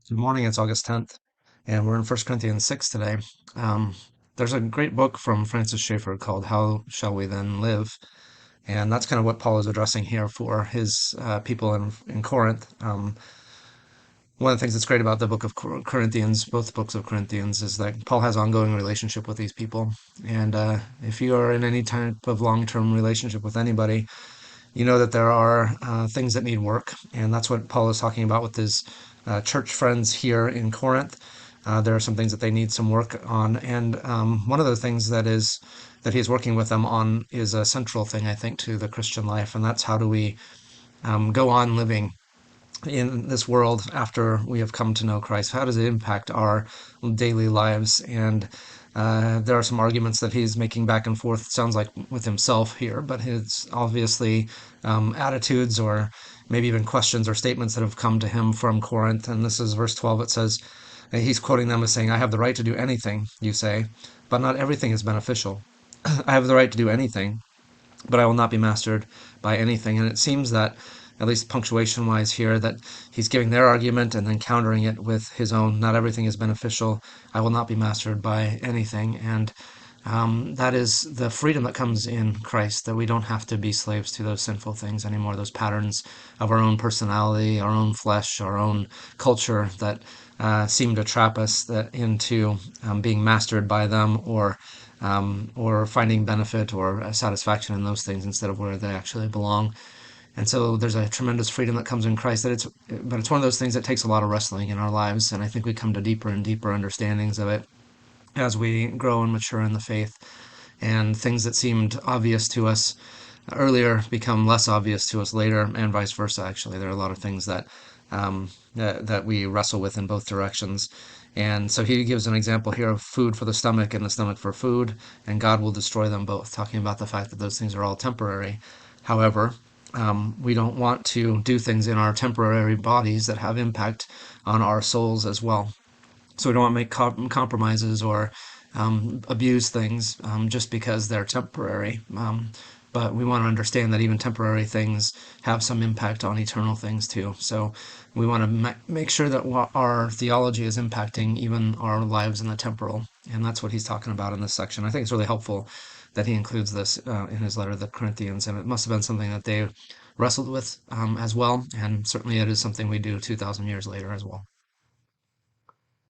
Good morning, it's August 10th, and we're in First Corinthians 6 today. Um, there's a great book from Francis Schaeffer called How Shall We Then Live? And that's kind of what Paul is addressing here for his people in Corinth. One of the things that's great about the book of Corinthians, both books of Corinthians, is that Paul has ongoing relationship with these people. And if you are in any type of long-term relationship with anybody, you know that there are things that need work, and that's what Paul is talking about with his church friends here in Corinth. There are some things that they need some work on, and one of the things that he's working with them on is a central thing, I think, to the Christian life, and that's how do we go on living in this world after we have come to know Christ? How does it impact our daily lives? And there are some arguments that he's making back and forth, sounds like with himself here, but it's obviously attitudes or maybe even questions or statements that have come to him from Corinth. And this is verse 12. It says, he's quoting them as saying, I have the right to do anything, you say, but not everything is beneficial. I have the right to do anything, but I will not be mastered by anything. And it seems that, at least punctuation wise here, that he's giving their argument and then countering it with his own. Not everything is beneficial. I will not be mastered by anything. And that is the freedom that comes in Christ, that we don't have to be slaves to those sinful things anymore, those patterns of our own personality, our own flesh, our own culture that seem to trap us into being mastered by them or finding benefit or satisfaction in those things instead of where they actually belong. And so there's a tremendous freedom that comes in Christ but it's one of those things that takes a lot of wrestling in our lives. And I think we come to deeper and deeper understandings of it as we grow and mature in the faith, and things that seemed obvious to us earlier become less obvious to us later, and vice versa. Actually, there are a lot of things that we wrestle with in both directions. And so he gives an example here of food for the stomach and the stomach for food, and God will destroy them both, talking about the fact that those things are all temporary. However, we don't want to do things in our temporary bodies that have impact on our souls as well. So we don't want to make compromises or abuse things just because they're temporary. But we want to understand that even temporary things have some impact on eternal things too. So we want to make sure that our theology is impacting even our lives in the temporal. And that's what he's talking about in this section. I think it's really helpful that he includes this in his letter to the Corinthians. And it must have been something that they wrestled with as well. And certainly it is something we do 2,000 years later as well.